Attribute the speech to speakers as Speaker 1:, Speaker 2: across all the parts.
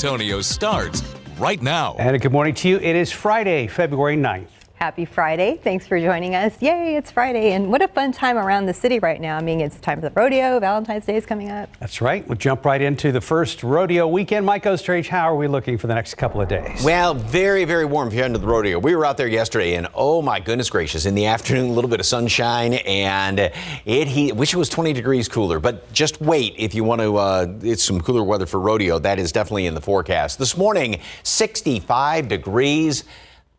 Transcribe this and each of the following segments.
Speaker 1: Antonio starts right now.
Speaker 2: And a good morning to you. It is Friday, February 9th.
Speaker 3: Happy Friday. Thanks for joining us. Yay, it's Friday. And what a fun time around the city right now. I mean, it's time for the rodeo. Valentine's Day is coming up.
Speaker 2: That's right. We'll jump right into the first rodeo weekend. Mike Ostrich, how are we looking for the next couple of days?
Speaker 4: Well, very, very warm if you're heading to the rodeo. We were out there yesterday, and oh my goodness gracious, in the afternoon, a little bit of sunshine, and wish it was 20 degrees cooler. But just wait if you want to, it's some cooler weather for rodeo. That is definitely in the forecast. This morning, 65 degrees.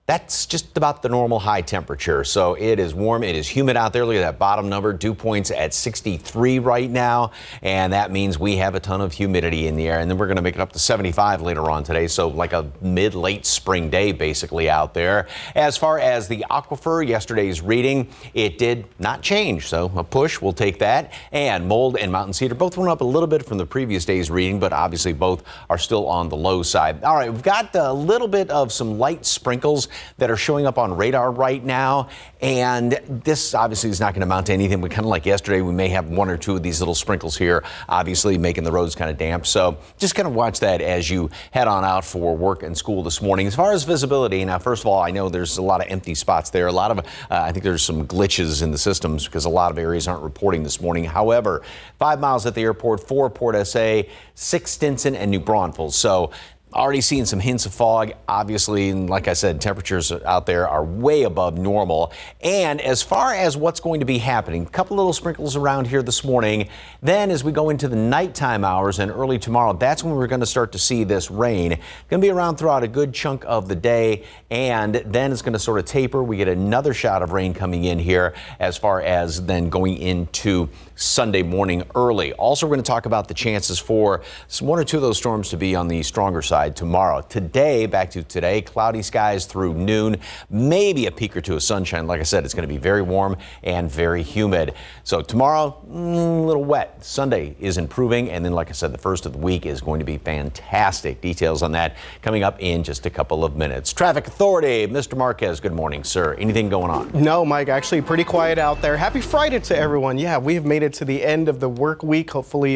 Speaker 4: That's just about the normal high temperature. So it is warm. It is humid out there. Look at that bottom number. Dew points at 63 right now. And that means we have a ton of humidity in the air. And then we're going to make it up to 75 later on today. So like a mid-late spring day basically out there. As far as the aquifer, yesterday's reading, it did not change. So a push, we'll take that. And mold and mountain cedar both went up a little bit from the previous day's reading, but obviously both are still on the low side. All right, we've got a little bit of some light sprinkles that are showing up on radar right now. And this obviously is not going to amount to anything, but kind of like yesterday, we may have one or two of these little sprinkles here, obviously making the roads kind of damp. So just kind of watch that as you head on out for work and school this morning. As far as visibility, now, first of all, I know there's a lot of empty spots there. A lot of, I think there's some glitches in the systems because a lot of areas aren't reporting this morning. However, 5 miles at the airport, 4 Port SA, 6 Stinson and New Braunfels. So already seeing some hints of fog, obviously, and like I said, temperatures out there are way above normal. And as far as what's going to be happening, a couple little sprinkles around here this morning. Then as we go into the nighttime hours and early tomorrow, that's when we're going to start to see this rain. Going to be around throughout a good chunk of the day, and then it's going to sort of taper. We get another shot of rain coming in here as far as then going into Sunday morning early. Also, we're going to talk about the chances for one or two of those storms to be on the stronger side tomorrow. Today, back to today, cloudy skies through noon, maybe a peak or two of sunshine. Like I said, it's going to be very warm and very humid. So tomorrow, a little wet. Sunday is improving. And then, like I said, the first of the week is going to be fantastic. Details on that coming up in just a couple of minutes. Traffic Authority, Mr. Marquez, good morning, sir. Anything going on?
Speaker 5: No, Mike, actually pretty quiet out there. Happy Friday to everyone. Yeah, we have made it to the end of the work week. Hopefully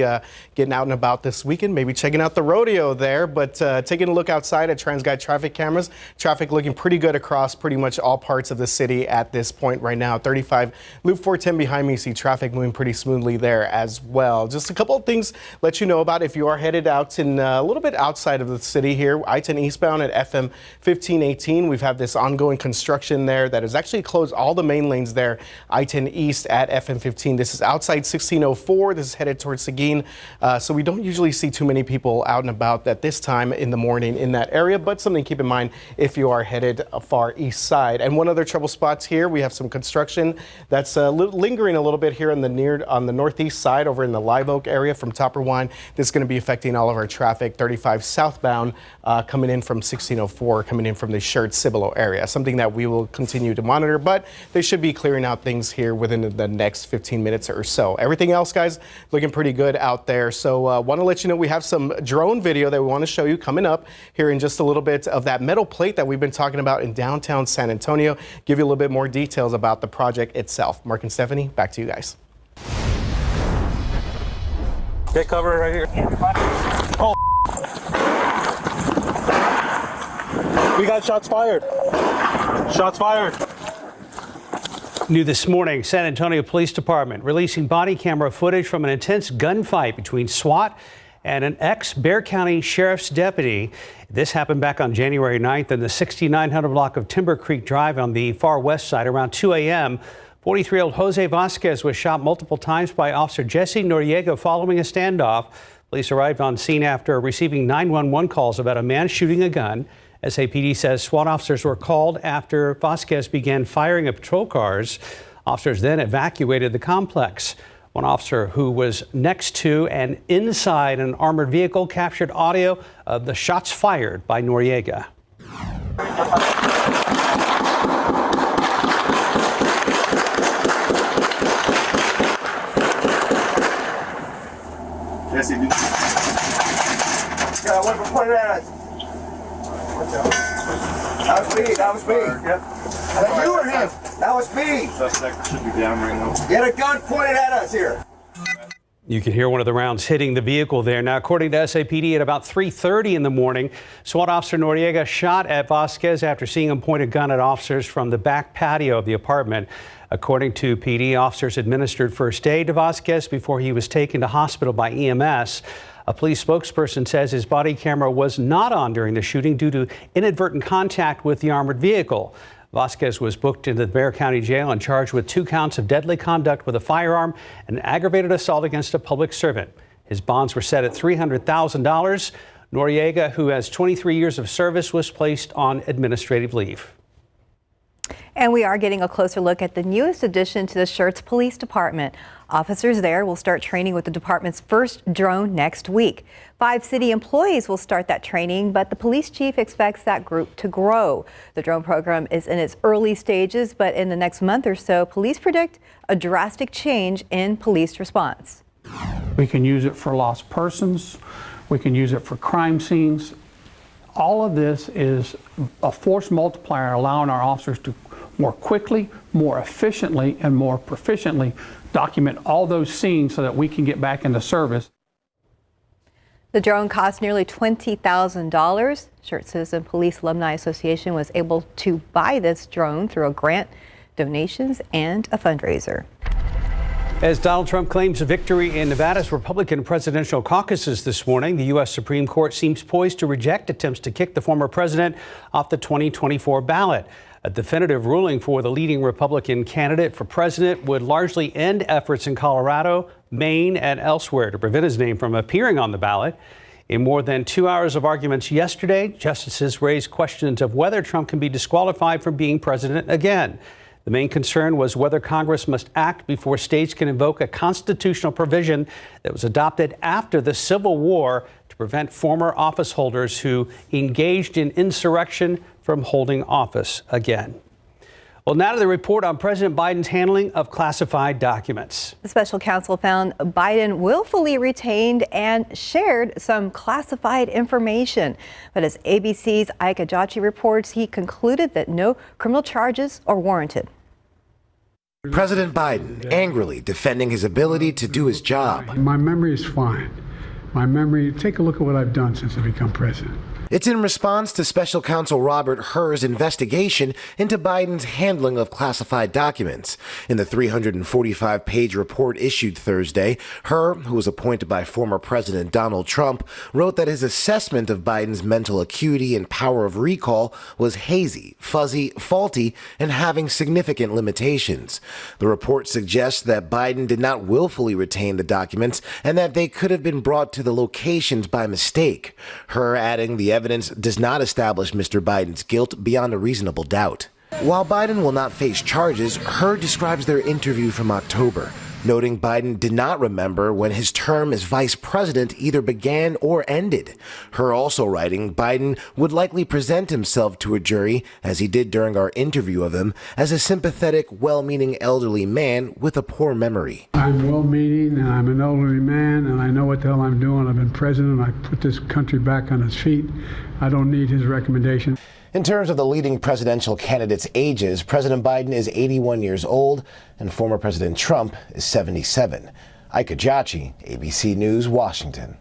Speaker 5: getting out and about this weekend, maybe checking out the rodeo there, but taking a look outside at TransGuide traffic cameras. Traffic looking pretty good across pretty much all parts of the city at this point right now. 35 Loop 410 behind me, see traffic moving pretty smoothly there as well. Just a couple of things let you know about if you are headed out in a little bit outside of the city here. I-10 eastbound at FM 1518. We've had this ongoing construction there that has actually closed all the main lanes there. I-10 east at FM 15. This is outside 1604. This is headed towards Seguin. So we don't usually see too many people out and about at this time in the morning in that area, but something to keep in mind if you are headed far east side. And one other trouble spots here, we have some construction that's lingering a little bit here on the northeast side over in the Live Oak area from Topper Wine. This is going to be affecting all of our traffic. 35 southbound coming in from 1604, coming in from the Shirt Cibolo area. Something that we will continue to monitor, but they should be clearing out things here within the next 15 minutes or so. Everything else, guys, looking pretty good out there. So want to let you know we have some drone video that we want to show you coming up here in just a little bit of that metal plate that we've been talking about in downtown San Antonio. Give you a little bit more details about the project itself. Mark and Stephanie, back to you guys.
Speaker 6: Get cover right here. Oh, we got shots fired. Shots fired.
Speaker 2: New this morning, San Antonio Police Department releasing body camera footage from an intense gunfight between SWAT and an ex-Bexar County Sheriff's deputy. This happened back on January 9th in the 6900 block of Timber Creek Drive on the far west side around 2 a.m. 43-year-old Jose Vasquez was shot multiple times by Officer Jesse Noriega following a standoff. Police arrived on scene after receiving 911 calls about a man shooting a gun. SAPD says SWAT officers were called after Vasquez began firing at patrol cars. Officers then evacuated the complex. One officer who was next to and inside an armored vehicle captured audio of the shots fired by Noriega.
Speaker 7: Jesse, got a weapon pointed at us. That was me. That was me. Yep. That you or him? That was me.
Speaker 6: Suspect should be down right now.
Speaker 7: Get a gun pointed at us here.
Speaker 2: You can hear one of the rounds hitting the vehicle there. Now, according to SAPD, at about 3:30 in the morning, SWAT officer Noriega shot at Vasquez after seeing him point a gun at officers from the back patio of the apartment. According to PD, officers administered first aid to Vasquez before he was taken to hospital by EMS. A police spokesperson says his body camera was not on during the shooting due to inadvertent contact with the armored vehicle. Vasquez was booked into the Bexar County Jail and charged with 2 counts of deadly conduct with a firearm and aggravated assault against a public servant. His bonds were set at $300,000. Noriega, who has 23 years of service, was placed on administrative leave.
Speaker 3: And we are getting a closer look at the newest addition to the Schertz Police Department. Officers there will start training with the department's first drone next week. 5 city employees will start that training, but the police chief expects that group to grow. The drone program is in its early stages, but in the next month or so, police predict a drastic change in police response.
Speaker 8: We can use it for lost persons. We can use it for crime scenes. All of this is a force multiplier, allowing our officers to more quickly, more efficiently, and more proficiently document all those scenes so that we can get back into service.
Speaker 3: The drone cost nearly $20,000. Schertz Citizen Police Alumni Association was able to buy this drone through a grant, donations, and a fundraiser.
Speaker 2: As Donald Trump claims a victory in Nevada's Republican presidential caucuses this morning, the U.S. Supreme Court seems poised to reject attempts to kick the former president off the 2024 ballot. A definitive ruling for the leading Republican candidate for president would largely end efforts in Colorado, Maine, and elsewhere to prevent his name from appearing on the ballot. In more than 2 hours of arguments yesterday, justices raised questions of whether Trump can be disqualified from being president again. The main concern was whether Congress must act before states can invoke a constitutional provision that was adopted after the Civil War to prevent former office holders who engaged in insurrection from holding office again. Well, now to the report on President Biden's handling of classified documents.
Speaker 3: The special counsel found Biden willfully retained and shared some classified information. But as ABC's Ike Ajachi reports, he concluded that no criminal charges are warranted.
Speaker 9: President Biden angrily defending his ability to do his job.
Speaker 10: My memory is fine. Take a look at what I've done since I've become president.
Speaker 9: It's in response to special counsel Robert Hur's investigation into Biden's handling of classified documents. In the 345-page report issued Thursday, Hur, who was appointed by former President Donald Trump, wrote that his assessment of Biden's mental acuity and power of recall was hazy, fuzzy, faulty, and having significant limitations. The report suggests that Biden did not willfully retain the documents and that they could have been brought to the locations by mistake. Hur adding the evidence does not establish Mr. Biden's guilt beyond a reasonable doubt. While Biden will not face charges, Hur describes their interview from October, noting Biden did not remember when his term as vice president either began or ended. Hur also writing Biden would likely present himself to a jury, as he did during our interview of him, as a sympathetic, well-meaning elderly man with a poor memory.
Speaker 10: I'm well-meaning and I'm an elderly man and I know what the hell I'm doing. I've been president. I put this country back on its feet. I don't need his recommendation.
Speaker 9: In terms of the leading presidential candidates' ages, President Biden is 81 years old and former President Trump is 77. Ike Ajachi, ABC News, Washington.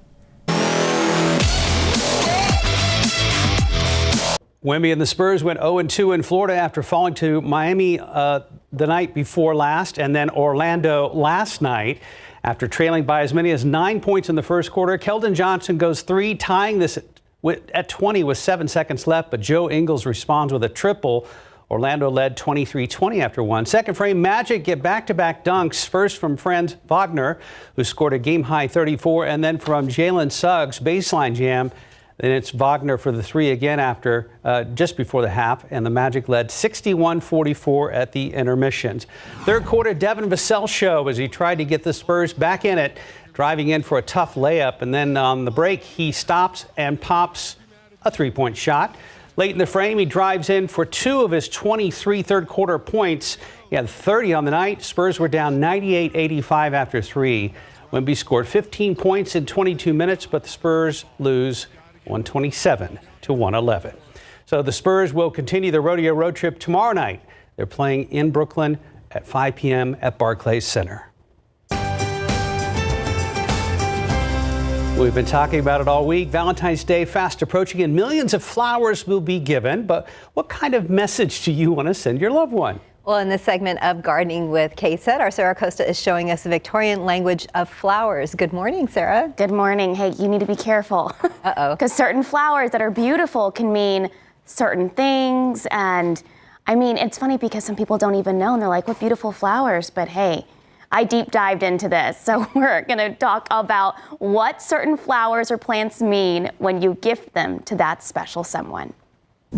Speaker 2: Wemby and the Spurs went 0-2 in Florida after falling to Miami the night before last and then Orlando last night. After trailing by as many as 9 points in the first quarter, Keldon Johnson goes 3, tying this at 20 with 7 seconds left, but Joe Ingles responds with a triple. Orlando led 23-20 after 1. Second frame, Magic get back-to-back dunks, first from Franz Wagner, who scored a game-high 34, and then from Jalen Suggs, baseline jam. Then it's Wagner for the 3 again after just before the half, and the Magic led 61-44 at the intermissions. Third quarter, Devin Vassell show as he tried to get the Spurs back in it, driving in for a tough layup, and then on the break, he stops and pops a three-point shot. Late in the frame, he drives in for 2 of his 23 third-quarter points. He had 30 on the night. Spurs were down 98-85 after 3. Wemby scored 15 points in 22 minutes, but the Spurs lose 127-111. So the Spurs will continue the rodeo road trip tomorrow night. They're playing in Brooklyn at 5 p.m. at Barclays Center. We've been talking about it all week. Valentine's Day fast approaching and millions of flowers will be given. But what kind of message do you want to send your loved one?
Speaker 3: Well, in this segment of Gardening with KSAT, our Sarah Costa is showing us the Victorian language of flowers. Good morning, Sarah.
Speaker 11: Good morning. Hey, you need to be careful.
Speaker 3: Uh-oh.
Speaker 11: Because certain flowers that are beautiful can mean certain things. And I mean, it's funny because some people don't even know and they're like, what beautiful flowers. But hey, I deep dived into this. So we're going to talk about what certain flowers or plants mean when you gift them to that special someone.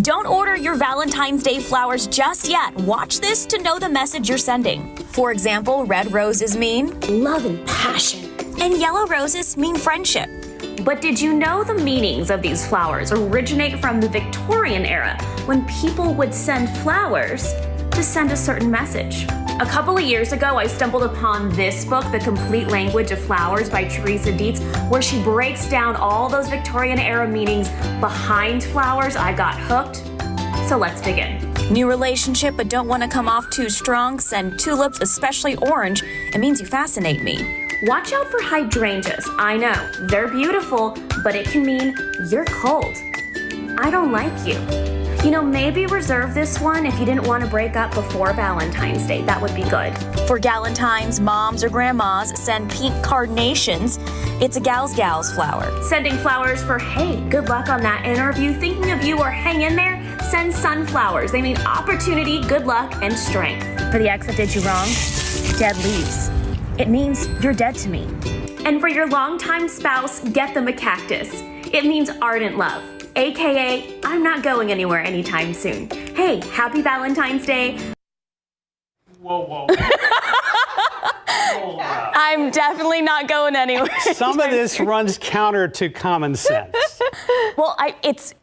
Speaker 12: Don't order your Valentine's Day flowers just yet. Watch this to know the message you're sending. For example, red roses mean
Speaker 11: Love and passion.
Speaker 12: and yellow roses mean friendship.
Speaker 13: But did you know the meanings of these flowers originate from the Victorian era, when people would send flowers to send a certain message? A couple of years ago, I stumbled upon this book, The Complete Language of Flowers by Teresa Dietz, where she breaks down all those Victorian era meanings behind flowers. I got hooked. So let's begin.
Speaker 12: New relationship but don't want to come off too strong? Send tulips, especially orange. It means you fascinate me.
Speaker 13: Watch out for hydrangeas. I know, they're beautiful, but it can mean you're cold. I don't like you. You know, maybe reserve this one if you didn't want to break up before Valentine's Day. That would be good.
Speaker 12: For Galentine's, moms or grandmas send pink carnations. It's a gal's flower.
Speaker 13: Sending flowers for, hey, good luck on that interview, thinking of you, or hang in there. Send sunflowers. They mean opportunity, good luck, and strength.
Speaker 12: For the ex that did you wrong, dead leaves. It means you're dead to me.
Speaker 13: And for your longtime spouse, get them a cactus. It means ardent love. AKA, I'm not going anywhere anytime soon. Hey, happy Valentine's Day.
Speaker 2: Whoa.
Speaker 11: I'm definitely not going anywhere.
Speaker 2: Some of this runs counter to common sense.
Speaker 11: Well,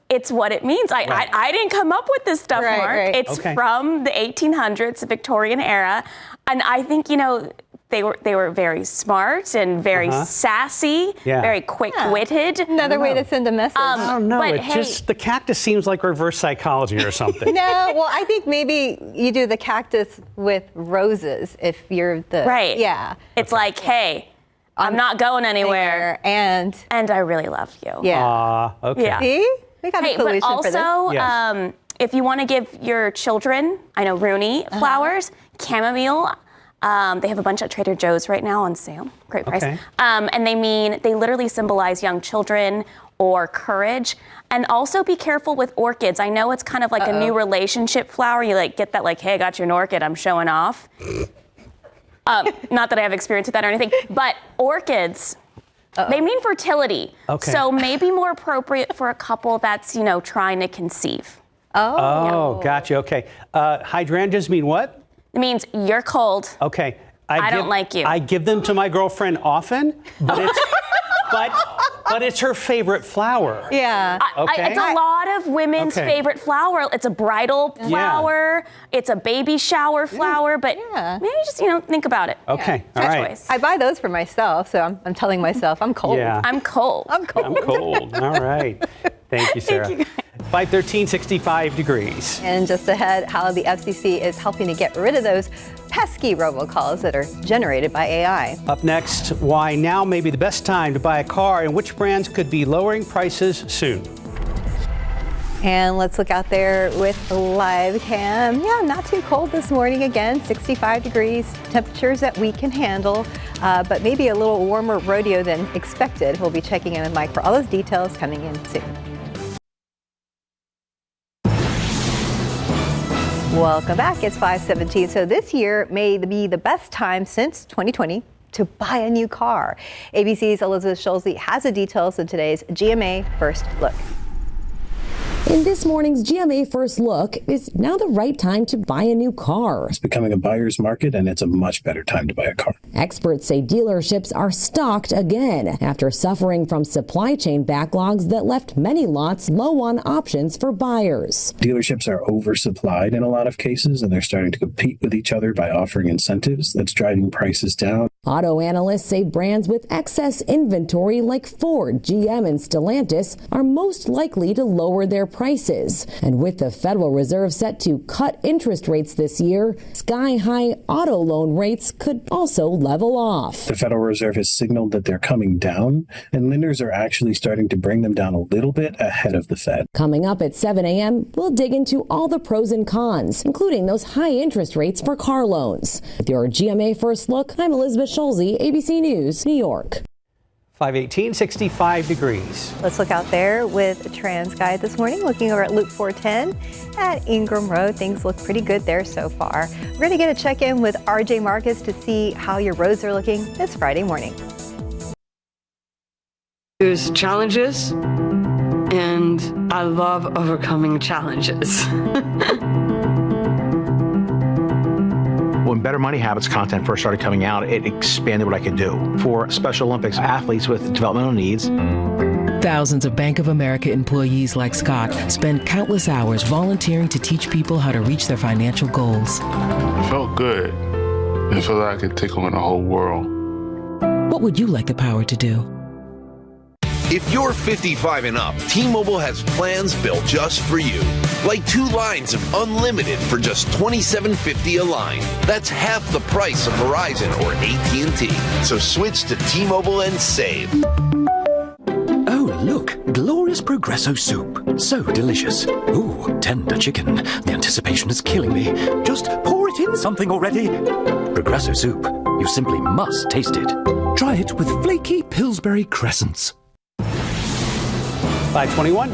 Speaker 11: it's what it means. I didn't come up with this stuff, Mark.
Speaker 3: Right.
Speaker 11: It's
Speaker 2: Okay.
Speaker 11: from the 1800s, the Victorian era. And I think, you know, they were very smart and very sassy, very quick-witted.
Speaker 3: Another way to send a message.
Speaker 2: I don't know.
Speaker 11: But
Speaker 2: It
Speaker 11: hey-
Speaker 2: just, the cactus seems like reverse psychology or something.
Speaker 3: No, well, I think maybe you do the cactus with roses if you're the...
Speaker 11: Right.
Speaker 3: Yeah.
Speaker 11: It's like, hey, I'm not going anywhere.
Speaker 3: And
Speaker 11: I really love you.
Speaker 3: yeah.
Speaker 2: Okay.
Speaker 11: Yeah.
Speaker 3: See? We got a
Speaker 11: Hey,
Speaker 3: solution
Speaker 11: but
Speaker 3: for this.
Speaker 11: also,
Speaker 2: Yes.
Speaker 11: if you want to give your children, I know Rooney flowers, chamomile. They have a bunch at Trader Joe's right now on sale. Great price.
Speaker 2: Okay.
Speaker 11: And they literally symbolize young children or courage. And also be careful with orchids. I know it's kind of like a new relationship flower. You like get that like, hey, I got you an orchid, I'm showing off. Not that I have experience with that or anything, but orchids, they mean fertility.
Speaker 2: Okay.
Speaker 11: So maybe more appropriate for a couple that's, you know, trying to conceive.
Speaker 2: Oh, gotcha. Okay. Hydrangeas mean what?
Speaker 11: It means you're cold.
Speaker 2: Okay.
Speaker 11: I don't like you.
Speaker 2: I give them to my girlfriend often, but it's but it's her favorite flower.
Speaker 3: Yeah.
Speaker 2: Okay.
Speaker 11: It's a lot of women's
Speaker 2: Okay.
Speaker 11: favorite flower. It's a bridal flower. It's a baby shower flower. But maybe just, you know, think about it.
Speaker 2: Okay. All
Speaker 11: Good
Speaker 2: right.
Speaker 11: choice.
Speaker 3: I buy those for myself, so I'm telling myself I'm cold.
Speaker 2: Yeah.
Speaker 11: I'm cold.
Speaker 3: I'm cold.
Speaker 2: I'm cold. All right. Thank you, Sarah.
Speaker 11: you, guys.
Speaker 2: 513, 65 degrees.
Speaker 3: And just ahead, how the FCC is helping to get rid of those pesky robocalls that are generated by AI.
Speaker 2: Up next, why now may be the best time to buy a car and which brands could be lowering prices soon.
Speaker 3: And let's look out there with the live cam. Yeah, not too cold this morning again, 65 degrees, temperatures that we can handle, but maybe a little warmer rodeo than expected. We'll be checking in with Mike for all those details coming in soon. Welcome back. It's 5:17. So this year may be the best time since 2020 to buy a new car. ABC's Elizabeth Schulze has the details in today's GMA First Look.
Speaker 14: In this morning's GMA First Look, is now the right time to buy a new car?
Speaker 15: It's becoming a buyer's market, and it's a much better time to buy a car.
Speaker 14: Experts say dealerships are stocked again after suffering from supply chain backlogs that left many lots low on options for buyers.
Speaker 15: Dealerships are oversupplied in a lot of cases, and they're starting to compete with each other by offering incentives that's driving prices down.
Speaker 14: Auto analysts say brands with excess inventory like Ford, GM, and Stellantis are most likely to lower their prices. And with the Federal Reserve set to cut interest rates this year, sky-high auto loan rates could also level off.
Speaker 15: The Federal Reserve has signaled that they're coming down, and lenders are actually starting to bring them down a little bit ahead of the Fed.
Speaker 14: Coming up at 7 a.m., we'll dig into all the pros and cons, including those high interest rates for car loans. With your GMA First Look, I'm Elizabeth Scholze, ABC News, New York.
Speaker 2: 518, 65 degrees.
Speaker 3: Let's look out there with a TransGuide this morning, looking over at Loop 410 at Ingram Road. Things look pretty good there so far. We're going to get a check-in with RJ Marcus to see how your roads are looking this Friday morning.
Speaker 16: There's challenges, and I love overcoming challenges.
Speaker 17: When Better Money Habits content first started coming out, it expanded what I could do for Special Olympics athletes with developmental needs.
Speaker 18: Thousands of Bank of America employees like Scott spend countless hours volunteering to teach people how to reach their financial goals.
Speaker 19: It felt good. It felt like I could take on the whole world.
Speaker 18: What would you like the power to do?
Speaker 20: If you're 55 and up, T-Mobile has plans built just for you. Like 2 lines of unlimited for just $27.50 a line. That's half the price of Verizon or AT&T. So switch to T-Mobile and save.
Speaker 21: Oh, look, glorious Progresso soup. So delicious. Ooh, tender chicken. The anticipation is killing me. Just pour it in something already. Progresso soup. You simply must taste it. Try it with flaky Pillsbury crescents.
Speaker 2: 521.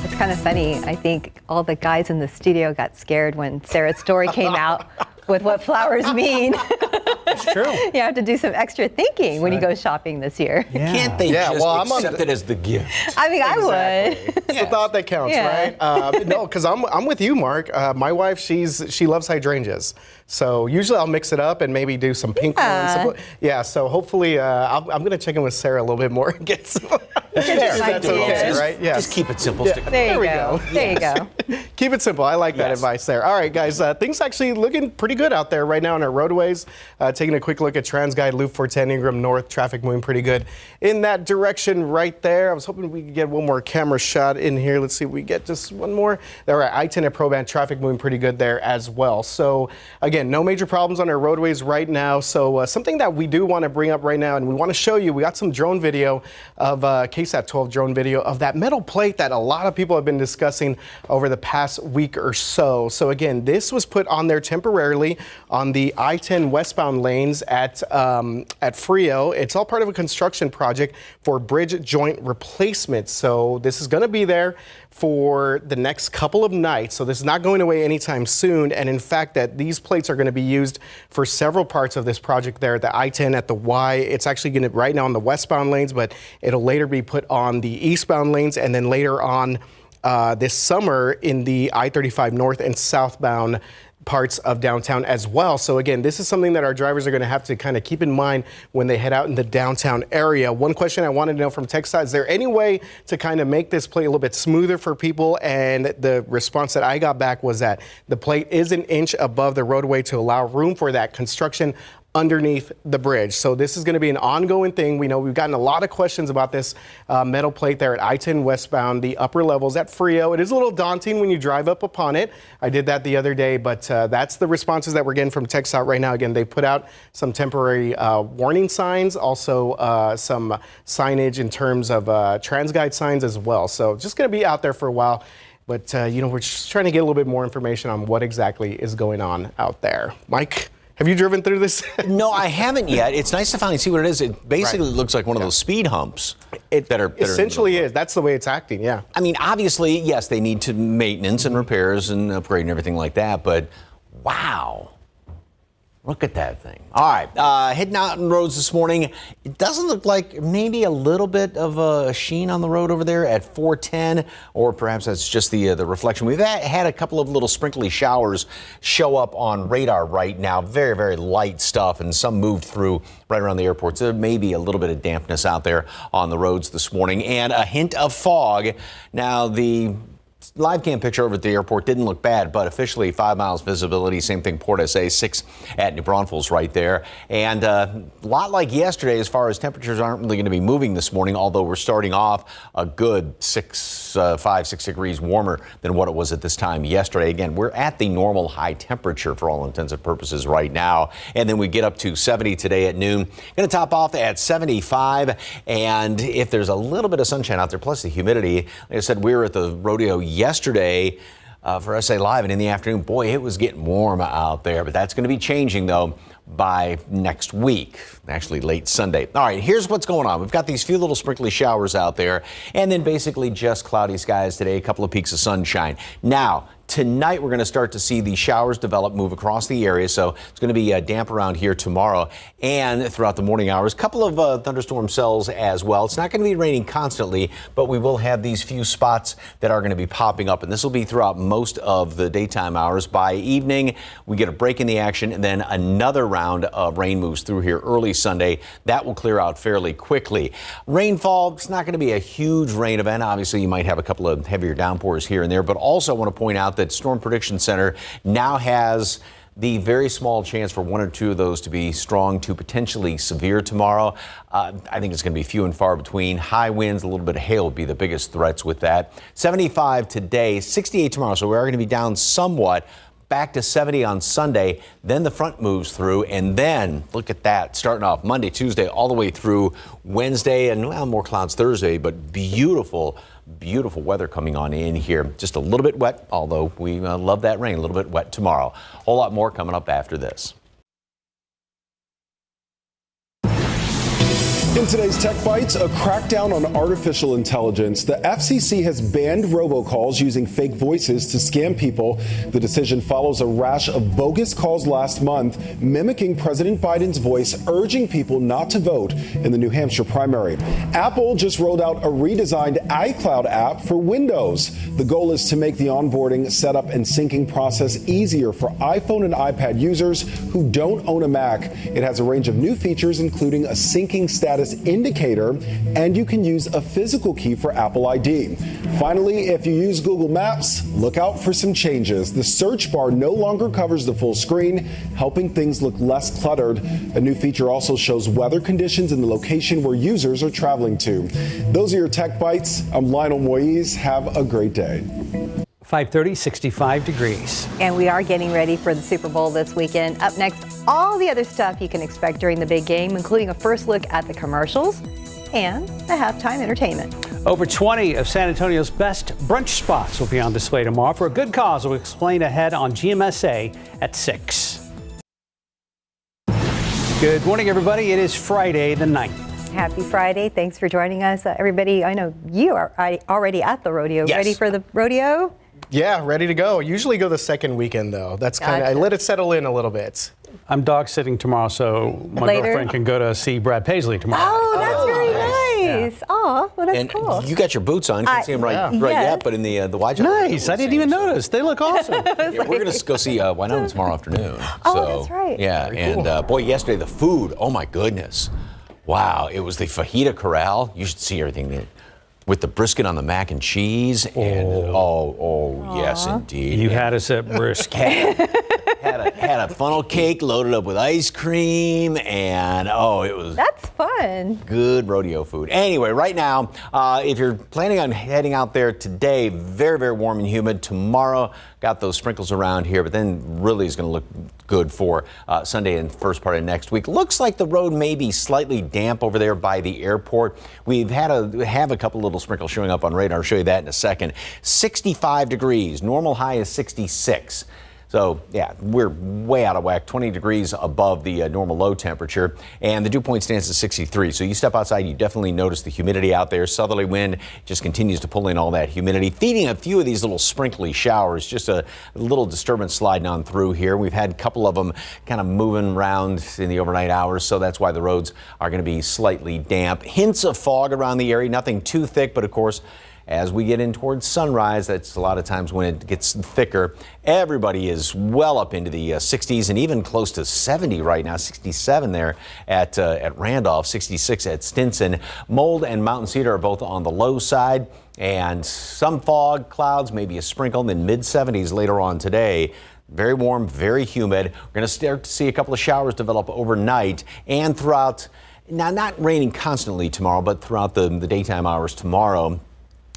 Speaker 3: It's kind of funny. I think all the guys in the studio got scared when Sarah's story came out with what flowers mean.
Speaker 2: It's true.
Speaker 3: You have to do some extra thinking when you go shopping this year.
Speaker 4: Yeah. Can't they just accept it as the gift?
Speaker 3: I mean, I would.
Speaker 5: It's the thought that counts, right? No, because I'm with you, Mark. My wife, she loves hydrangeas. So usually I'll mix it up and maybe do some pink ones. Yeah, so hopefully I'm going to check in with Sarah a little bit more and get some. That's okay, right? Yeah.
Speaker 4: Just keep it simple.
Speaker 5: Yeah.
Speaker 4: Stick it
Speaker 3: There
Speaker 5: we
Speaker 3: you
Speaker 5: go.
Speaker 3: There you go.
Speaker 5: Keep it simple. I like that advice there. All right, guys, things actually looking pretty good out there right now on our roadways. Taking a quick look at TransGuide Loop 410 Ingram North. Traffic moving pretty good in that direction right there. I was hoping we could get one more camera shot in here. Let's see if we get just one more. All right, I-10 at Proban, traffic moving pretty good there as well. So again, no major problems on our roadways right now. So something that we do want to bring up right now, and we want to show you, we got some drone video of KSAT 12 drone video of that metal plate that a lot of people have been discussing over the past week or so. So again, this was put on there temporarily on the I-10 westbound lanes at Frio. It's all part of a construction project for bridge joint replacement. So this is going to be there for the next couple of nights. So this is not going away anytime soon. And in fact, that these plates are going to be used for several parts of this project there at the I-10 at the Y. It's actually going to right now on the westbound lanes, but it'll later be put on the eastbound lanes and then later on this summer in the I-35 north and southbound parts of downtown as well. So again, this is something that our drivers are going to have to kind of keep in mind when they head out in the downtown area. One question I wanted to know from TechStat, is there any way to kind of make this plate a little bit smoother for people? And the response that I got back was that the plate is an inch above the roadway to allow room for that construction underneath the bridge. So this is going to be an ongoing thing. We know we've gotten a lot of questions about this metal plate there at I-10 westbound, the upper levels at Frio. It is a little daunting when you drive up upon it. I did that the other day, but that's the responses that we're getting from TechStat right now. Again, they put out some temporary warning signs, also some signage in terms of TransGuide signs as well. So just going to be out there for a while. But, we're just trying to get a little bit more information on what exactly is going on out there. Mike? Have you driven through this?
Speaker 4: No, I haven't yet. It's nice to finally see what it is. It basically looks like one of those speed humps. That are
Speaker 5: essentially is. That's the way it's acting, yeah.
Speaker 4: I mean, obviously, yes, they need to maintenance and repairs and upgrade and everything like that, but wow. Look at that thing. All right, heading out on roads this morning. It doesn't look like maybe a little bit of a sheen on the road over there at 410, or perhaps that's just the reflection. We've had a couple of little sprinkly showers show up on radar right now. Very, very light stuff, and some moved through right around the airport. So there may be a little bit of dampness out there on the roads this morning, and a hint of fog. Now, the live cam picture over at the airport didn't look bad, but officially 5 miles visibility. Same thing, Port SA, 6 at New Braunfels right there. And a lot like yesterday as far as temperatures aren't really going to be moving this morning, although we're starting off a good 5, 6 degrees warmer than what it was at this time yesterday. Again, we're at the normal high temperature for all intents and purposes right now. And then we get up to 70 today at noon. Going to top off at 75. And if there's a little bit of sunshine out there, plus the humidity, like I said, we were at the rodeo yesterday for SA Live, and in the afternoon, boy, it was getting warm out there. But that's going to be changing, though, by next week, actually late Sunday. All right, here's what's going on. We've got these few little sprinkly showers out there, and then basically just cloudy skies today, a couple of peaks of sunshine. Now, tonight we're going to start to see the showers develop, move across the area, so it's going to be damp around here tomorrow and throughout the morning hours. A couple of thunderstorm cells as well. It's not going to be raining constantly, but we will have these few spots that are going to be popping up, and this will be throughout most of the daytime hours. By evening, we get a break in the action, and then another round of rain moves through here early Sunday. That will clear out fairly quickly. Rainfall, it's not going to be a huge rain event. Obviously, you might have a couple of heavier downpours here and there, but also I want to point out that Storm Prediction Center now has the very small chance for 1 or 2 of those to be strong to potentially severe tomorrow. I think it's going to be few and far between. High winds, a little bit of hail would be the biggest threats with that. 75 today, 68 tomorrow, so we are going to be down somewhat. Back to 70 on Sunday, then the front moves through, and then look at that, starting off Monday, Tuesday, all the way through Wednesday, and well, more clouds Thursday, but beautiful weather coming on in here. Just a little bit wet, although we love that rain. A little bit wet tomorrow. A whole lot more coming up after this.
Speaker 1: In today's Tech Bites, a crackdown on artificial intelligence. The FCC has banned robocalls using fake voices to scam people. The decision follows a rash of bogus calls last month, mimicking President Biden's voice, urging people not to vote in the New Hampshire primary. Apple just rolled out a redesigned iCloud app for Windows. The goal is to make the onboarding, setup, and syncing process easier for iPhone and iPad users who don't own a Mac. It has a range of new features, including a syncing status indicator, and you can use a physical key for Apple ID. Finally, if you use Google Maps, look out for some changes. The search bar no longer covers the full screen, helping things look less cluttered. A new feature also shows weather conditions in the location where users are traveling to. Those are your Tech Bites. I'm Lionel Moise. Have a great day.
Speaker 2: 5:30, 65 degrees.
Speaker 3: And we are getting ready for the Super Bowl this weekend. Up next, all the other stuff you can expect during the big game, including a first look at the commercials and the halftime entertainment.
Speaker 2: Over 20 of San Antonio's best brunch spots will be on display tomorrow for a good cause. We'll explain ahead on GMSA at 6. Good morning, everybody. It is Friday the 9th.
Speaker 3: Happy Friday. Thanks for joining us. Everybody, I know you are already at the rodeo.
Speaker 5: Yes.
Speaker 3: Ready for the rodeo?
Speaker 5: Yeah, ready to go. Usually go the second weekend, though. That's kind of, I let it settle in a little bit.
Speaker 2: I'm dog sitting tomorrow, so my girlfriend can go to see Brad Paisley tomorrow.
Speaker 3: Oh, that's very nice. Oh, well, that's
Speaker 4: And
Speaker 3: cool.
Speaker 4: you got your boots on. Can't see them right yet, but in the wide shot.
Speaker 2: Nice. I didn't even notice. They look awesome.
Speaker 4: Yeah, we're going to go see Winona tomorrow afternoon.
Speaker 3: Oh, that's right.
Speaker 4: Yeah,
Speaker 3: Very
Speaker 4: and
Speaker 3: cool.
Speaker 4: boy, yesterday the food, oh my goodness. Wow, it was the fajita corral. You should see everything there. With the brisket on the mac and cheese, and yes, indeed.
Speaker 2: You had us at brisket.
Speaker 4: had a funnel cake loaded up with ice cream, and it was
Speaker 3: That's fun.
Speaker 4: good rodeo food. Anyway, right now, if you're planning on heading out there today, very, very warm and humid. Tomorrow, got those sprinkles around here, but then really is going to look good for Sunday and first part of next week. Looks like the road may be slightly damp over there by the airport. We've have a couple little sprinkles showing up on radar. I'll show you that in a second. 65 degrees. Normal high is 66. So, yeah, we're way out of whack, 20 degrees above the normal low temperature, and the dew point stands at 63. So you step outside, you definitely notice the humidity out there. Southerly wind just continues to pull in all that humidity, feeding a few of these little sprinkly showers, just a little disturbance sliding on through here. We've had a couple of them kind of moving around in the overnight hours, so that's why the roads are going to be slightly damp. Hints of fog around the area, nothing too thick, but of course, as we get in towards sunrise, that's a lot of times when it gets thicker. Everybody is well up into the 60s and even close to 70 right now, 67 there at Randolph, 66 at Stinson. Mold and Mountain Cedar are both on the low side, and some fog, clouds, maybe a sprinkle, and then mid-70s later on today. Very warm, very humid. We're going to start to see a couple of showers develop overnight and throughout, now not raining constantly tomorrow, but throughout the daytime hours tomorrow.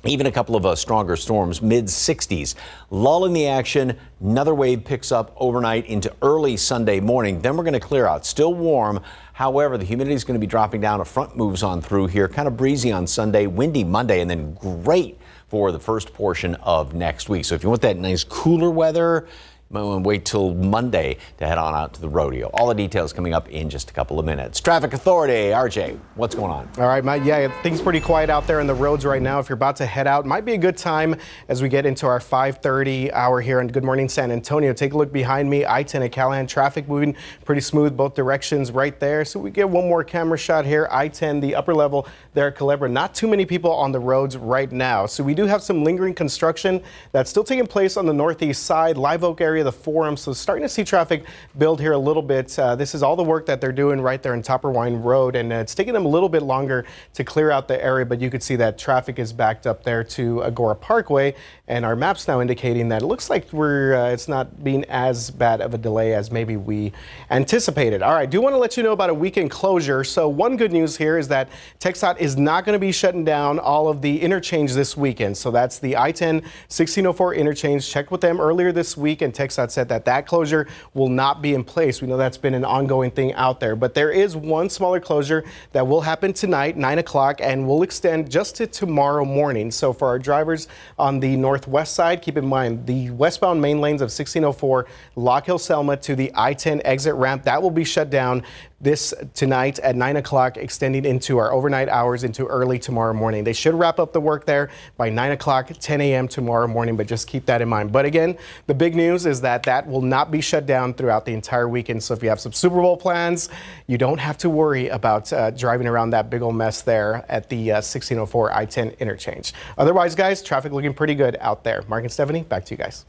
Speaker 4: Even a couple of stronger storms, mid-60s. Lull in the action. Another wave picks up overnight into early Sunday morning. Then we're going to clear out. Still warm. However, the humidity is going to be dropping down. A front moves on through here. Kind of breezy on Sunday, windy Monday, and then great for the first portion of next week. So if you want that nice cooler weather, you might want to wait till Monday to head on out to the rodeo. All the details coming up in just a couple of minutes. Traffic Authority, RJ, what's going on?
Speaker 5: All right, Mike, yeah, things pretty quiet out there in the roads right now. If you're about to head out, might be a good time as we get into our 5:30 hour here on Good Morning San Antonio. Take a look behind me, I-10 at Callahan. Traffic moving pretty smooth both directions right there. So we get one more camera shot here. I-10, the upper level there at Culebra. Not too many people on the roads right now. So we do have some lingering construction that's still taking place on the northeast side, Live Oak area, the Forum. So starting to see traffic build here a little bit. This is all the work that they're doing right there in Topperwine Road, and it's taking them a little bit longer to clear out the area, but you could see that traffic is backed up there to Agora Parkway, and our maps now indicating that it looks like it's not being as bad of a delay as maybe we anticipated. All right, do want to let you know about a weekend closure. So one good news here is that KSAT is not going to be shutting down all of the interchange this weekend. So that's the I-10 1604 interchange. Checked with them earlier this week, and KSAT said that closure will not be in place. We know that's been an ongoing thing out there, but there is one smaller closure that will happen tonight, 9 o'clock, and will extend just to tomorrow morning. So for our drivers on the northwest side, keep in mind the westbound main lanes of 1604 Lock Hill Selma to the I-10 exit ramp, that will be shut down this tonight at 9 o'clock, extending into our overnight hours into early tomorrow morning. They should wrap up the work there by 9 o'clock, 10 a.m. tomorrow morning, but just keep that in mind. But again, the big news is that will not be shut down throughout the entire weekend. So if you have some Super Bowl plans, you don't have to worry about driving around that big old mess there at the 1604 I-10 interchange. Otherwise, guys, traffic looking pretty good out there. Mark and Stephanie, back to you guys.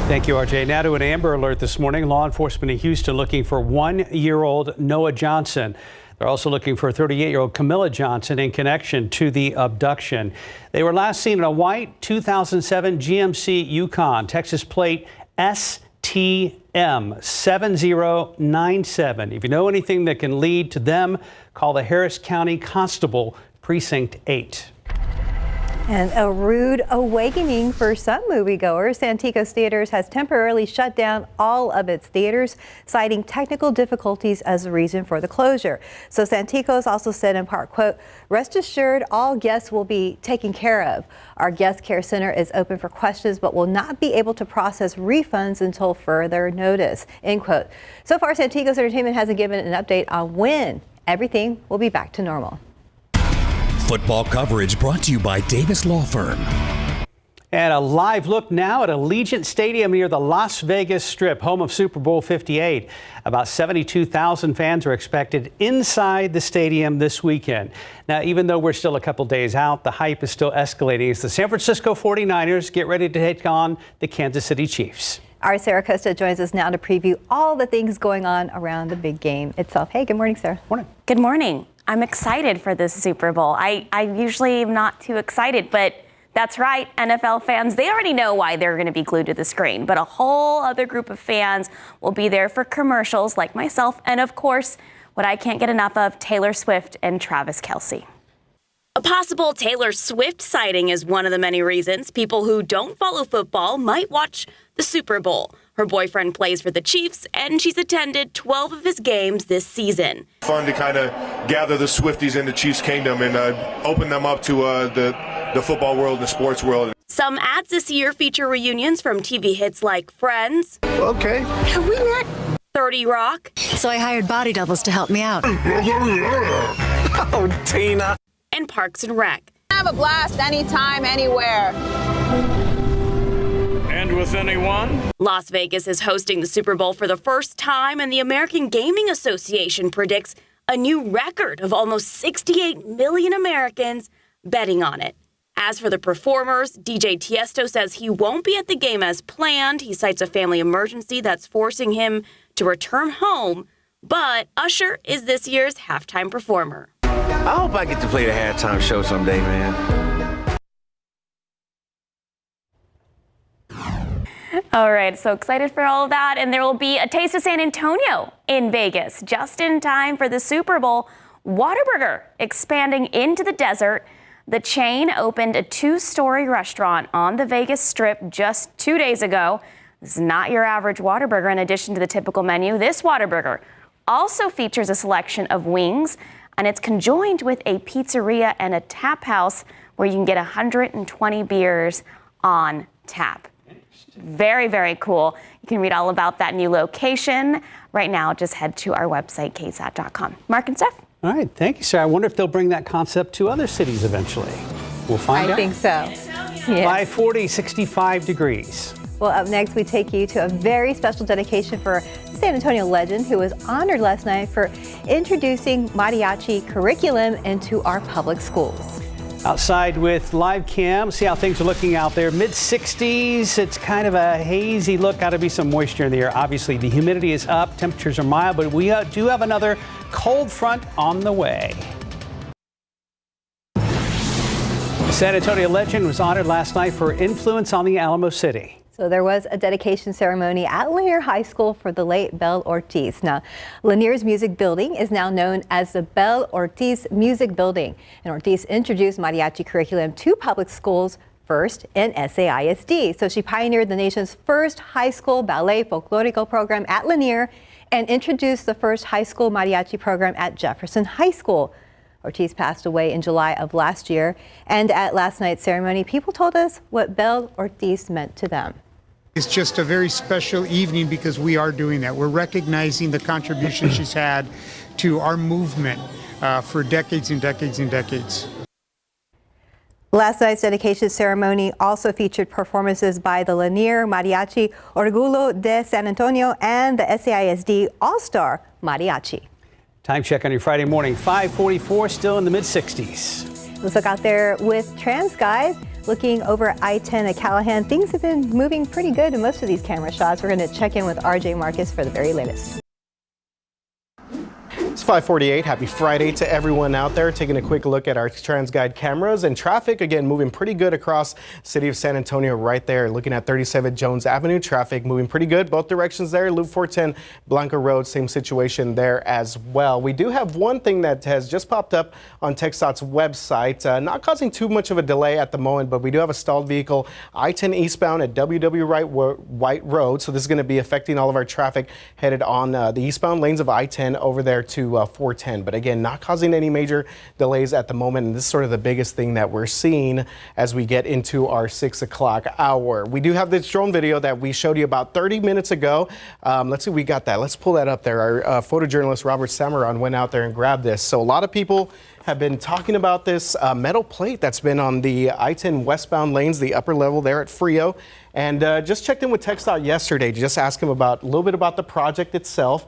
Speaker 2: Thank you, RJ. Now to an Amber Alert this morning. Law enforcement in Houston looking for 1-year-old Noah Johnson. They're also looking for 38-year-old Camilla Johnson in connection to the abduction. They were last seen in a white 2007 GMC Yukon, Texas plate STM 7097. If you know anything that can lead to them, call the Harris County Constable, Precinct 8.
Speaker 3: And a rude awakening for some moviegoers. Santikos Theaters has temporarily shut down all of its theaters, citing technical difficulties as a reason for the closure. So Santikos also said in part, quote, "Rest assured all guests will be taken care of. Our guest care center is open for questions but will not be able to process refunds until further notice," end quote. So far, Santikos Entertainment hasn't given an update on when everything will be back to normal.
Speaker 21: Football coverage brought to you by Davis Law Firm.
Speaker 2: And a live look now at Allegiant Stadium near the Las Vegas Strip, home of Super Bowl 58. About 72,000 fans are expected inside the stadium this weekend. Now, even though we're still a couple days out, the hype is still escalating as the San Francisco 49ers get ready to take on the Kansas City Chiefs.
Speaker 3: Our Sarah Costa joins us now to preview all the things going on around the big game itself. Hey, good morning, Sarah.
Speaker 2: Morning.
Speaker 11: Good morning. I'm excited for this Super Bowl. I usually am not too excited, but that's right. NFL fans, they already know why they're going to be glued to the screen, but a whole other group of fans will be there for commercials like myself. And of course, what I can't get enough of, Taylor Swift and Travis Kelce. A possible Taylor Swift sighting is one of the many reasons people who don't follow football might watch the Super Bowl. Her boyfriend plays for the Chiefs, and she's attended 12 of his games this season.
Speaker 6: Fun to kind of gather the Swifties in the Chiefs kingdom and open them up to the football world, the sports world.
Speaker 11: Some ads this year feature reunions from TV hits like Friends.
Speaker 6: Okay.
Speaker 11: Have we met? 30 Rock.
Speaker 22: So I hired body doubles to help me out.
Speaker 6: Oh, Tina.
Speaker 11: And Parks and Rec.
Speaker 23: Have a blast anytime, anywhere.
Speaker 24: And with anyone?
Speaker 11: Las Vegas is hosting the Super Bowl for the first time, and the American Gaming Association predicts a new record of almost 68 million Americans betting on it. As for the performers, DJ Tiesto says he won't be at the game as planned. He cites a family emergency that's forcing him to return home. But Usher is this year's halftime performer.
Speaker 7: I hope I get to play the halftime show someday, man.
Speaker 11: All right, so excited for all of that. And there will be a Taste of San Antonio in Vegas just in time for the Super Bowl. Whataburger expanding into the desert. The chain opened a 2-story restaurant on the Vegas Strip just 2 days ago. This is not your average Whataburger. In addition to the typical menu, this Whataburger also features a selection of wings, and it's conjoined with a pizzeria and a tap house where you can get 120 beers on tap. Very, very cool. You can read all about that new location. Right now, just head to our website, KSAT.com. Mark and Steph.
Speaker 2: All right, thank you, Sarah. I wonder if they'll bring that concept to other cities eventually. We'll find out.
Speaker 3: I think so. Yes.
Speaker 2: 540, 65 degrees.
Speaker 3: Well, up next, we take you to a very special dedication for San Antonio legend who was honored last night for introducing mariachi curriculum into our public schools.
Speaker 2: Outside with live cam, see how things are looking out there. Mid-60s, it's kind of a hazy look. Got to be some moisture in the air. Obviously, the humidity is up, temperatures are mild, but we do have another cold front on the way. The San Antonio legend was honored last night for influence on the Alamo City.
Speaker 3: So there was a dedication ceremony at Lanier High School for the late Bel Ortiz. Now, Lanier's music building is now known as the Bel Ortiz Music Building. And Ortiz introduced mariachi curriculum to public schools first in SAISD. So she pioneered the nation's first high school ballet folklorico program at Lanier and introduced the first high school mariachi program at Jefferson High School. Ortiz passed away in July of last year. And at last night's ceremony, people told us what Bel Ortiz meant to them.
Speaker 8: It's just a very special evening because we are doing that. We're recognizing the contribution she's had to our movement for decades and decades and decades.
Speaker 3: Last night's dedication ceremony also featured performances by the Lanier Mariachi Orgullo de San Antonio and the SAISD All-Star Mariachi.
Speaker 2: Time check on your Friday morning, 544, still in the mid-60s.
Speaker 3: Let's look out there with TransGuide. Looking over I-10 at Callahan, things have been moving pretty good in most of these camera shots. We're going to check in with RJ Marcus for the very latest.
Speaker 5: It's 5:48. Happy Friday to everyone out there. Taking a quick look at our TransGuide cameras and traffic. Again, moving pretty good across the city of San Antonio right there. Looking at 37 Jones Avenue. Traffic moving pretty good both directions there. Loop 410 Blanca Road, same situation there as well. We do have one thing that has just popped up on TxDOT's website. Not causing too much of a delay at the moment, but we do have a stalled vehicle I-10 eastbound at WW White Road. So this is going to be affecting all of our traffic headed on the eastbound lanes of I-10 over there to 410, but again, not causing any major delays at the moment. And this is sort of the biggest thing that we're seeing as we get into our 6 o'clock hour. We do have this drone video that we showed you about 30 minutes ago. Let's see, we got that. Let's pull that up there. Our photojournalist Robert Samaron went out there and grabbed this. So a lot of people have been talking about this metal plate that's been on the I-10 westbound lanes, the upper level there at Frio. And just checked in with TxDOT yesterday to just ask him about a little bit about the project itself.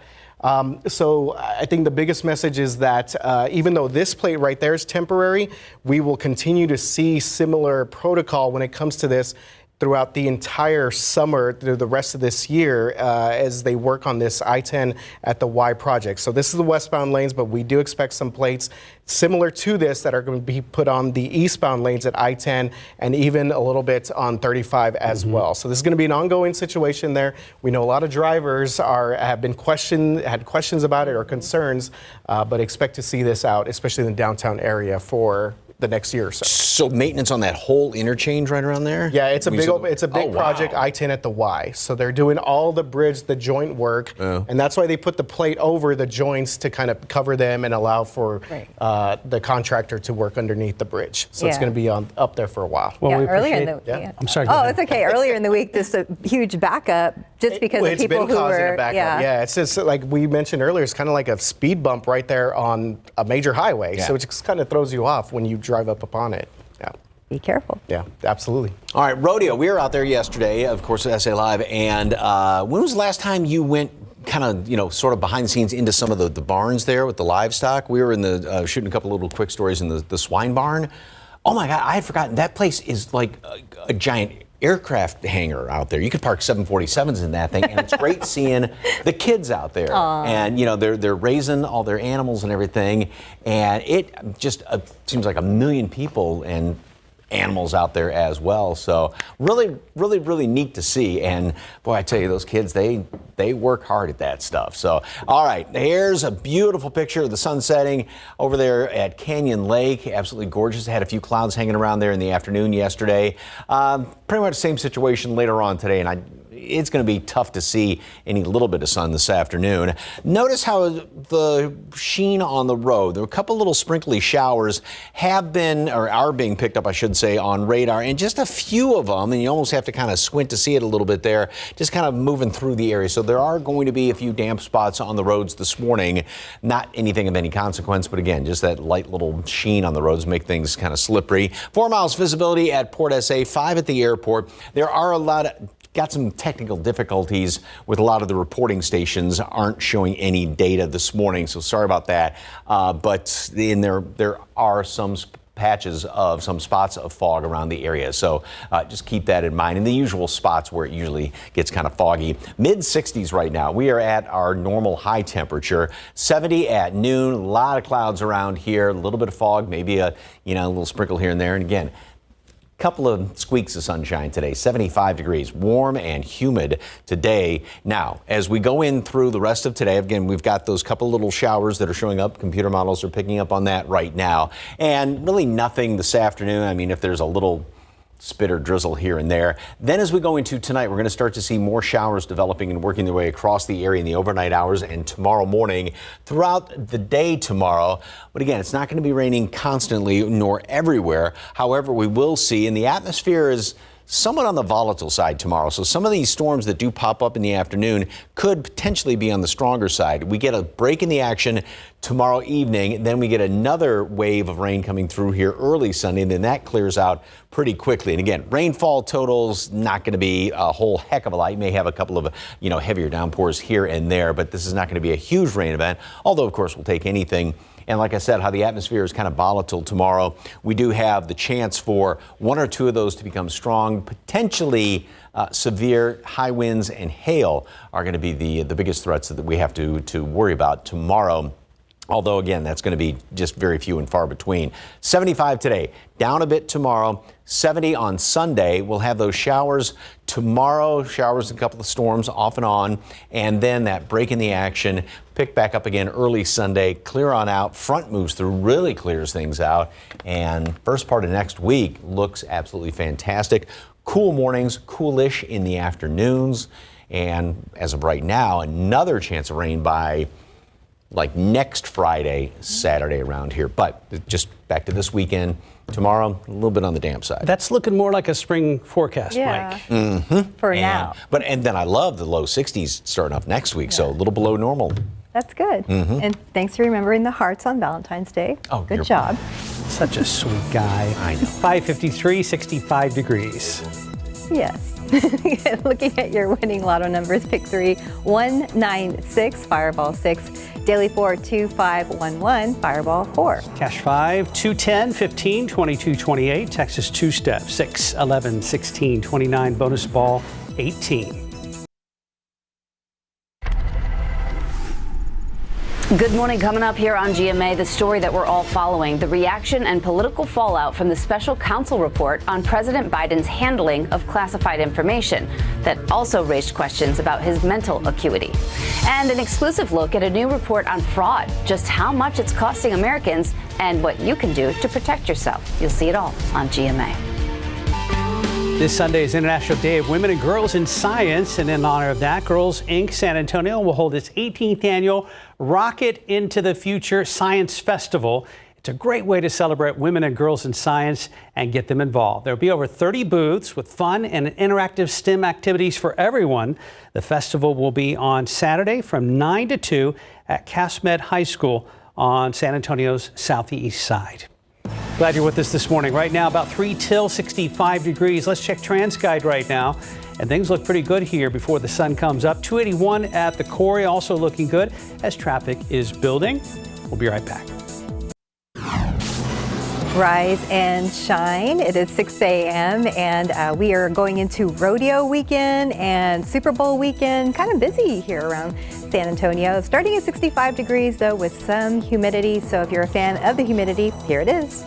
Speaker 5: So I think the biggest message is that even though this plate right there is temporary, we will continue to see similar protocol when it comes to this throughout the entire summer through the rest of this year as they work on this I-10 at the Y project. So this is the westbound lanes, but we do expect some plates similar to this that are going to be put on the eastbound lanes at I-10 and even a little bit on 35 as well. So this is going to be an ongoing situation there. We know a lot of drivers had questions about it or concerns, but expect to see this out, especially in the downtown area for the next year or so.
Speaker 4: So maintenance on that whole interchange right around there?
Speaker 5: Yeah, it's a big project, I-10 at the Y. So they're doing all the bridge, the joint work, and that's why they put the plate over the joints to kind of cover them and allow for the contractor to work underneath the bridge. So it's going to be up there for a while.
Speaker 3: Well, earlier in the
Speaker 2: I'm sorry.
Speaker 3: Oh, it's okay. Earlier in the week, just a huge backup, just because of people who were.
Speaker 5: Yeah, it's just like we mentioned earlier. It's kind of like a speed bump right there on a major highway. So it just kind of throws you off when you drive up upon it. Yeah.
Speaker 3: Be careful.
Speaker 5: Yeah, absolutely.
Speaker 4: All right, rodeo. We were out there yesterday, of course, at SA Live. And when was the last time you went kind of, sort of behind the scenes into some of the barns there with the livestock? We were in the shooting a couple little quick stories in the swine barn. Oh my God, I had forgotten. That place is like a giant aircraft hangar out there. You could park 747s in that thing, and it's great seeing the kids out there.
Speaker 3: Aww.
Speaker 4: And they're raising all their animals and everything, and it just seems like a million people and animals out there as well. So really, really, really neat to see. And boy, I tell you, those kids, they work hard at that stuff. So, all right, here's a beautiful picture of the sun setting over there at Canyon Lake. Absolutely gorgeous. Had a few clouds hanging around there in the afternoon yesterday. Pretty much same situation later on today, and it's going to be tough to see any little bit of sun this afternoon. Notice how the sheen on the road, there are a couple little sprinkly showers have been, or are being picked up, I should say, on radar, and just a few of them, and you almost have to kind of squint to see it a little bit there, just kind of moving through the area. So there are going to be a few damp spots on the roads this morning. Not anything of any consequence, but again, just that light little sheen on the roads make things kind of slippery. 4 miles visibility at Port SA, 5 at the airport. There are got some technical difficulties with a lot of the reporting stations aren't showing any data this morning, so sorry about that. But there are some patches of some spots of fog around the area, so just keep that in mind. In the usual spots where it usually gets kind of foggy. Mid-60s right now. We are at our normal high temperature. 70 at noon. A lot of clouds around here. A little bit of fog, maybe a little sprinkle here and there. And again, couple of squeaks of sunshine today, 75 degrees, warm and humid today. Now, as we go in through the rest of today, again, we've got those couple little showers that are showing up. Computer models are picking up on that right now. And really nothing this afternoon. I mean, if there's a little spit or drizzle here and there. Then as we go into tonight, we're going to start to see more showers developing and working their way across the area in the overnight hours and tomorrow morning throughout the day tomorrow. But again, it's not going to be raining constantly nor everywhere. However, we will see, and the atmosphere is somewhat on the volatile side tomorrow. So some of these storms that do pop up in the afternoon could potentially be on the stronger side. We get a break in the action tomorrow evening, then we get another wave of rain coming through here early Sunday, and then that clears out pretty quickly. And again, rainfall totals not going to be a whole heck of a lot. You may have a couple of heavier downpours here and there, but this is not going to be a huge rain event, although of course we'll take anything. And like I said, how the atmosphere is kind of volatile tomorrow, we do have the chance for one or two of those to become strong, potentially severe. High winds and hail are going to be the biggest threats that we have to worry about tomorrow. Although, again, that's going to be just very few and far between. 75 today, down a bit tomorrow, 70 on Sunday. We'll have those showers tomorrow, showers and a couple of storms off and on, and then that break in the action, pick back up again early Sunday, clear on out, front moves through, really clears things out, and first part of next week looks absolutely fantastic. Cool mornings, coolish in the afternoons, and as of right now, another chance of rain by like next Friday, Saturday around here. But just back to this weekend, tomorrow, a little bit on the damp side.
Speaker 2: That's looking more like a spring forecast,
Speaker 3: yeah.
Speaker 2: Mike.
Speaker 4: Mm-hmm.
Speaker 3: For now.
Speaker 4: And then I love the low 60s starting off next week, so a little below normal.
Speaker 3: That's good.
Speaker 4: Mm-hmm.
Speaker 3: And thanks for remembering the hearts on Valentine's Day.
Speaker 4: Oh,
Speaker 3: good job.
Speaker 2: Such a sweet guy.
Speaker 4: I know.
Speaker 2: 5:53, 65 degrees.
Speaker 3: Yes. Looking at your winning lotto numbers, pick 3, 196, Fireball 6, Daily 4, 2511, Fireball 4.
Speaker 2: Cash 5, 210, 15, 22, 28. Texas 2-step, 6, 11, 16, 29. Bonus ball, 18.
Speaker 9: Good morning. Coming up here on GMA, the story that we're all following, the reaction and political fallout from the special counsel report on President Biden's handling of classified information that also raised questions about his mental acuity. And an exclusive look at a new report on fraud, just how much it's costing Americans and what you can do to protect yourself. You'll see it all on GMA.
Speaker 2: This Sunday is International Day of Women and Girls in Science, and in honor of that, Girls Inc. San Antonio will hold its 18th annual Rocket into the Future Science Festival. It's a great way to celebrate women and girls in science and get them involved. There will be over 30 booths with fun and interactive STEM activities for everyone. The festival will be on Saturday from 9 to 2 at CASMED High School on San Antonio's southeast side. Glad you're with us this morning. Right now, about 3 till 65 degrees. Let's check TransGuide right now. And things look pretty good here before the sun comes up. 281 at the Quarry, also looking good as traffic is building. We'll be right back.
Speaker 3: Rise and shine. It is 6 a.m. and we are going into rodeo weekend and Super Bowl weekend. Kind of busy here around San Antonio. Starting at 65 degrees though with some humidity. So if you're a fan of the humidity, here it is.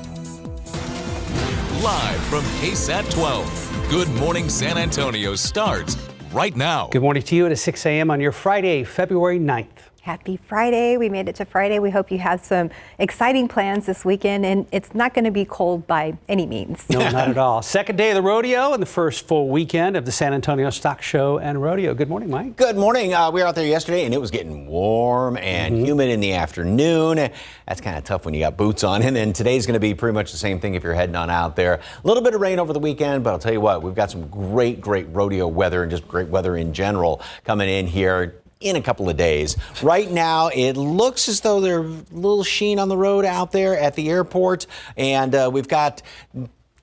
Speaker 10: Live from KSAT 12, Good Morning San Antonio starts right now.
Speaker 2: Good morning to you. It is 6 a.m. on your Friday, February 9th.
Speaker 3: Happy Friday. We made it to Friday. We hope you have some exciting plans this weekend, and it's not going to be cold by any means.
Speaker 2: No, not at all. Second day of the rodeo and the first full weekend of the San Antonio Stock Show and Rodeo. Good morning, Mike.
Speaker 4: Good morning. We were out there yesterday, and it was getting warm and humid in the afternoon. That's kind of tough when you got boots on. And then today's going to be pretty much the same thing if you're heading on out there. A little bit of rain over the weekend, but I'll tell you what, we've got some great rodeo weather and just great weather in general coming in here in a couple of days. Right now, it looks as though there's a little sheen on the road out there at the airport, and we've got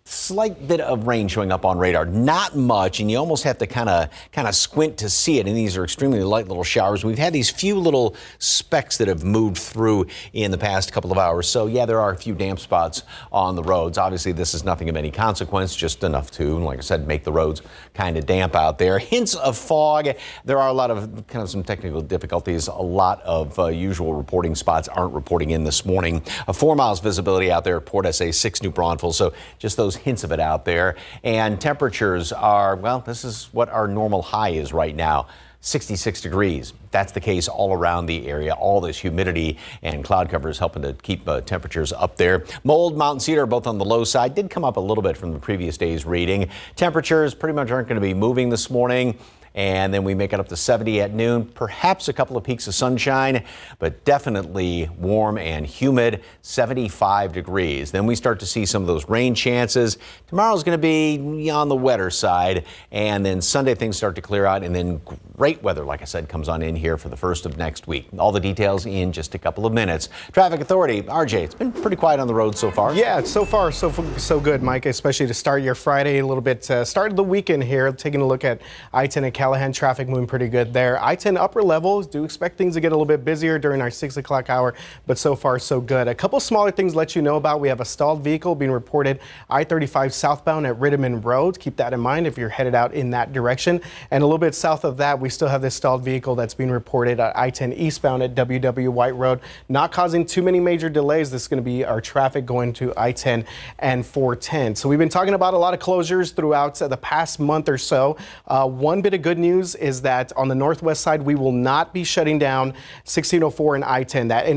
Speaker 4: slight bit of rain showing up on radar. Not much, and you almost have to kind of squint to see it. And these are extremely light little showers. We've had these few little specks that have moved through in the past couple of hours. So yeah, there are a few damp spots on the roads. Obviously, this is nothing of any consequence, just enough to, like I said, make the roads kind of damp out there. Hints of fog. There are a lot of kind of some technical difficulties. A lot of usual reporting spots aren't reporting in this morning. 4 miles visibility out there at Port SA 6 New Braunfels. So just those hints of it out there. And temperatures are, well, this is what our normal high is right now. 66 degrees. That's the case all around the area. All this humidity and cloud cover is helping to keep temperatures up there. Mold, Mountain Cedar are both on the low side. Did come up a little bit from the previous day's reading. Temperatures pretty much aren't going to be moving this morning. And then we make it up to 70 at noon, perhaps a couple of peaks of sunshine, but definitely warm and humid, 75 degrees. Then we start to see some of those rain chances. Tomorrow's going to be on the wetter side, and then Sunday things start to clear out, and then great weather, like I said, comes on in here for the first of next week. All the details in just a couple of minutes. Traffic Authority, RJ, it's been pretty quiet on the road so far.
Speaker 5: Yeah, so far so good, Mike, especially to start your Friday a little bit. Start the weekend here, taking a look at I-10 and Callahan traffic moving pretty good there. I-10 upper levels, do expect things to get a little bit busier during our 6 o'clock hour, but so far so good. A couple smaller things to let you know about. We have a stalled vehicle being reported I-35 southbound at Ritterman Road. Keep that in mind if you're headed out in that direction. And a little bit south of that, we still have this stalled vehicle that's being reported at I-10 eastbound at WW White Road. Not causing too many major delays. This is going to be our traffic going to I-10 and 410. So we've been talking about a lot of closures throughout the past month or so. One bit of good news is that on the northwest side, we will not be shutting down 1604 and I-10. That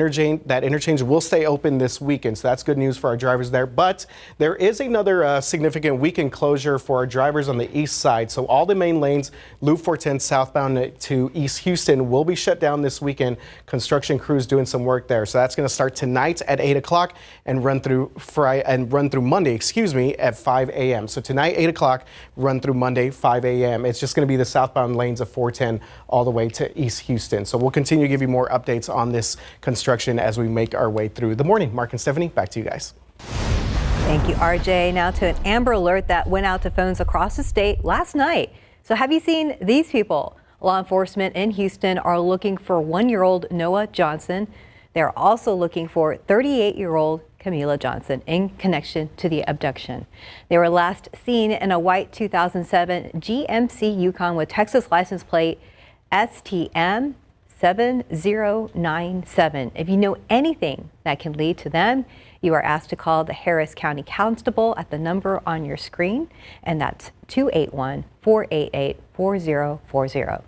Speaker 5: interchange will stay open this weekend, so that's good news for our drivers there. But there is another significant weekend closure for our drivers on the east side. So all the main lanes, Loop 410 southbound to East Houston, will be shut down this weekend. Construction crews doing some work there. So that's going to start tonight at 8 o'clock and run through Monday, at 5 a.m. So tonight, 8 o'clock, run through Monday, 5 a.m. It's just going to be the southbound lanes of 410 all the way to East Houston. So we'll continue to give you more updates on this construction as we make our way through the morning. Mark and Stephanie, back to you guys.
Speaker 3: Thank you, RJ. Now to an Amber Alert that went out to phones across the state last night. So have you seen these people? Law enforcement in Houston are looking for 1-year-old Noah Johnson. They're also looking for 38-year-old Camila Johnson in connection to the abduction. They were last seen in a white 2007 GMC Yukon with Texas license plate STM 7097. If you know anything that can lead to them, you are asked to call the Harris County Constable at the number on your screen, and that's 281-488-4040.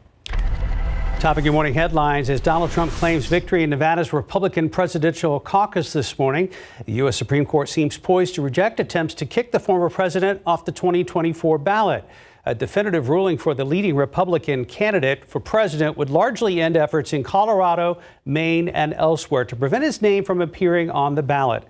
Speaker 2: Top of your morning headlines as Donald Trump claims victory in Nevada's Republican presidential caucus this morning. The U.S. Supreme Court seems poised to reject attempts to kick the former president off the 2024 ballot. A definitive ruling for the leading Republican candidate for president would largely end efforts in Colorado, Maine, and elsewhere to prevent his name from appearing on the ballot.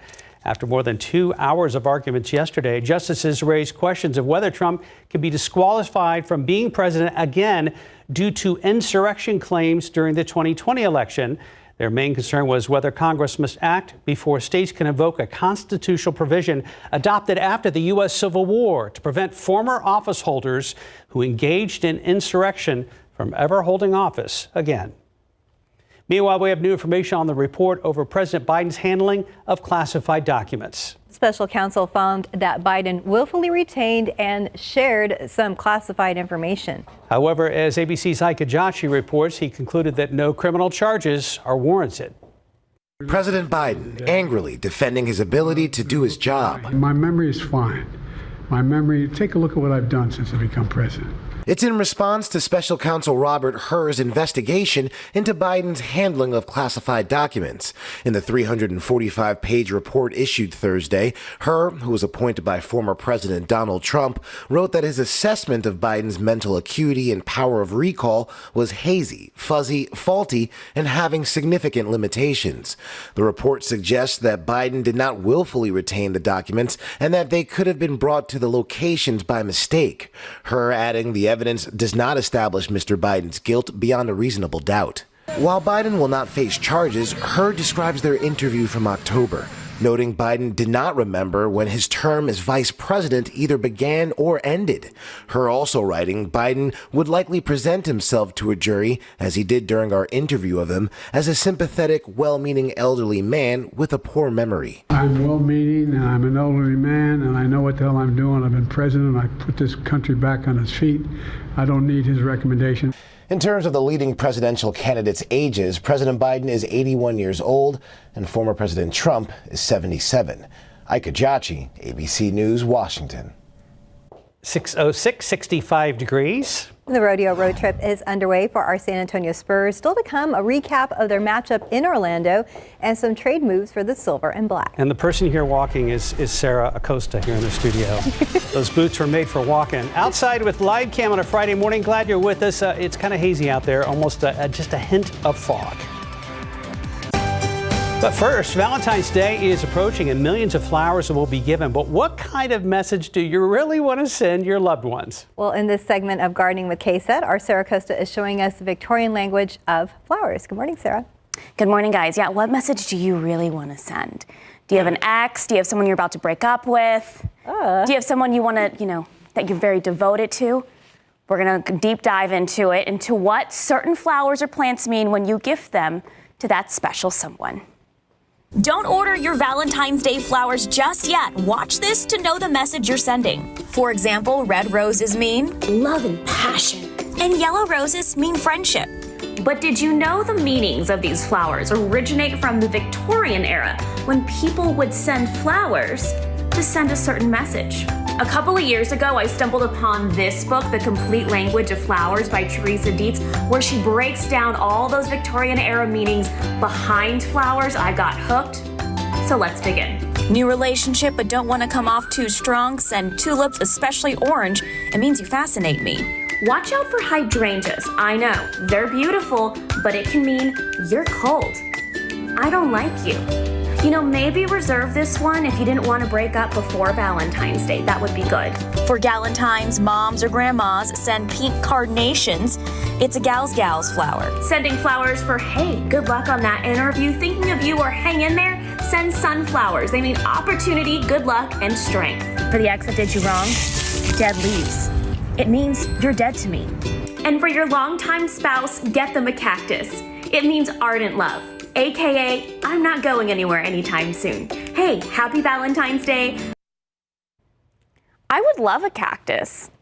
Speaker 2: After more than 2 hours of arguments yesterday, justices raised questions of whether Trump can be disqualified from being president again due to insurrection claims during the 2020 election. Their main concern was whether Congress must act before states can invoke a constitutional provision adopted after the U.S. Civil War to prevent former office holders who engaged in insurrection from ever holding office again. Meanwhile, we have new information on the report over President Biden's handling of classified documents.
Speaker 3: Special counsel found that Biden willfully retained and shared some classified information.
Speaker 2: However, as ABC's Ike Ajachi reports, he concluded that no criminal charges are warranted.
Speaker 12: President Biden angrily defending his ability to do his job.
Speaker 13: My memory is fine. My memory, take a look at what I've done since I become president.
Speaker 12: It's in response to special counsel Robert Hur's investigation into Biden's handling of classified documents. In the 345-page report issued Thursday, Hur, who was appointed by former President Donald Trump, wrote that his assessment of Biden's mental acuity and power of recall was hazy, fuzzy, faulty, and having significant limitations. The report suggests that Biden did not willfully retain the documents and that they could have been brought to the locations by mistake. Hur adding the evidence does not establish Mr. Biden's guilt beyond a reasonable doubt. While Biden will not face charges, Hur describes their interview from October, noting Biden did not remember when his term as vice president either began or ended. Hur also writing Biden would likely present himself to a jury, as he did during our interview of him, as a sympathetic, well-meaning elderly man with a poor memory.
Speaker 13: I'm well-meaning, and I'm an elderly man, and I know what the hell I'm doing. I've been president. I put this country back on its feet. I don't need his recommendation.
Speaker 12: In terms of the leading presidential candidates' ages, President Biden is 81 years old and former President Trump is 77. Ike Ajachi, ABC News, Washington.
Speaker 2: 6:06, 65 degrees.
Speaker 3: The rodeo road trip is underway for our San Antonio Spurs. Still to come, a recap of their matchup in Orlando and some trade moves for the silver and black.
Speaker 2: And the person here walking is Sarah Acosta here in the studio. Those boots were made for walking. Outside with live cam on a Friday morning. Glad you're with us. It's kind of hazy out there, almost just a hint of fog. But first, Valentine's Day is approaching and millions of flowers will be given. But what kind of message do you really want to send your loved ones?
Speaker 3: Well, in this segment of Gardening with KSAT, our Sarah Acosta is showing us the Victorian language of flowers. Good morning, Sarah.
Speaker 11: Good morning, guys. Yeah, what message do you really want to send? Do you have an ex? Do you have someone you're about to break up with? Do you have someone you want to, that you're very devoted to? We're going to deep dive into it, into what certain flowers or plants mean when you gift them to that special someone.
Speaker 15: Don't order your Valentine's Day flowers just yet. Watch this to know the message you're sending. For example, red roses mean love and passion, and yellow roses mean friendship.
Speaker 24: But did you know the meanings of these flowers originate from the Victorian era, when people would send flowers to send a certain message? A couple of years ago, I stumbled upon this book, The Complete Language of Flowers by Teresa Dietz, where she breaks down all those Victorian era meanings behind flowers. I got hooked. So let's begin.
Speaker 15: New relationship but don't want to come off too strong? Send tulips, especially orange. It means you fascinate me.
Speaker 24: Watch out for hydrangeas. I know, they're beautiful, but it can mean you're cold. I don't like you. Maybe reserve this one if you didn't want to break up before Valentine's Day. That would be good.
Speaker 15: For Galentine's, moms or grandmas send pink carnations. It's a gal's flower.
Speaker 24: Sending flowers for, hey, good luck on that interview. Thinking of you or hang in there, send sunflowers. They mean opportunity, good luck, and strength.
Speaker 15: For the ex that did you wrong, dead leaves. It means you're dead to me.
Speaker 24: And for your longtime spouse, get them a cactus. It means ardent love. AKA, I'm not going anywhere anytime soon. Hey, happy Valentine's Day.
Speaker 11: I would love a cactus.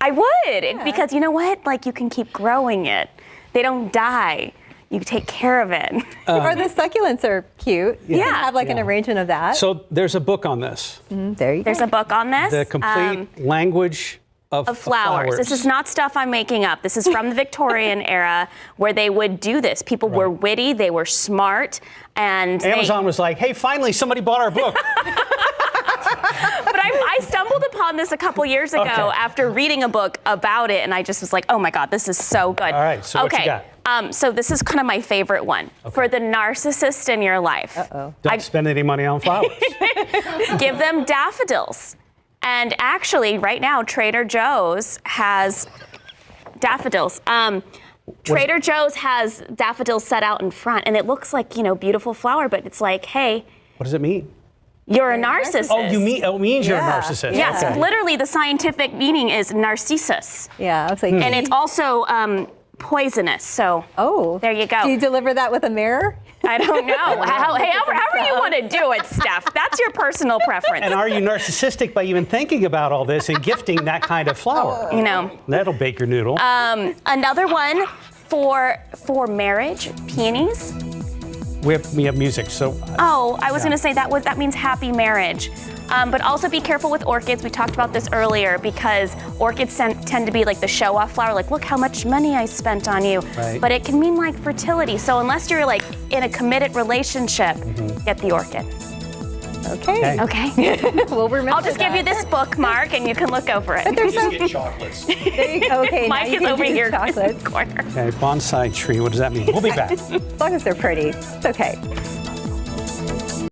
Speaker 11: I would, because you know what? You can keep growing it. They don't die. You take care of it.
Speaker 3: Or the succulents are cute. You can have an arrangement of that.
Speaker 2: So there's a book on this.
Speaker 3: There you go.
Speaker 11: There's a book on this.
Speaker 2: The Complete Language of
Speaker 11: flowers. This is not stuff I'm making up. This is from the Victorian era where they would do this. People were witty, they were smart, and
Speaker 2: Amazon was like, hey, finally somebody bought our book.
Speaker 11: But I stumbled upon this a couple years ago after reading a book about it, and I just was like, oh my God, this is so good.
Speaker 2: All right, so what you got?
Speaker 11: So this is kind of my favorite one. For the narcissist in your life.
Speaker 2: Don't spend any money on flowers.
Speaker 11: Give them daffodils. And actually, right now, Trader Joe's has daffodils. Trader Joe's has daffodils set out in front, and it looks like, beautiful flower, but it's like, hey.
Speaker 2: What does it mean?
Speaker 11: You're a narcissist.
Speaker 2: Oh, it means you're a narcissist.
Speaker 11: Yes, literally the scientific meaning is narcissus.
Speaker 3: Yeah, it's like.
Speaker 11: And it's also poisonous, so there you go.
Speaker 3: Do you deliver that with a mirror?
Speaker 11: I don't know. However you want to do it, Steph. That's your personal preference.
Speaker 2: And are you narcissistic by even thinking about all this and gifting that kind of flower?
Speaker 11: You know.
Speaker 2: That'll bake your noodle.
Speaker 11: Another one for marriage, peonies.
Speaker 2: We have music, so.
Speaker 11: I was going to say that means happy marriage. But also be careful with orchids. We talked about this earlier because orchids tend to be like the show-off flower, like look how much money I spent on you.
Speaker 2: Right.
Speaker 11: But it can mean like fertility. So unless you're like in a committed relationship, get the orchid.
Speaker 3: Okay. We'll remember.
Speaker 11: I'll just give you this bookmark and you can look over it.
Speaker 3: But there's
Speaker 4: Just get chocolates.
Speaker 3: Okay,
Speaker 11: Mike is over here in the corner.
Speaker 2: Okay, bonsai tree, what does that mean? We'll be back.
Speaker 3: As long as they're pretty, it's okay.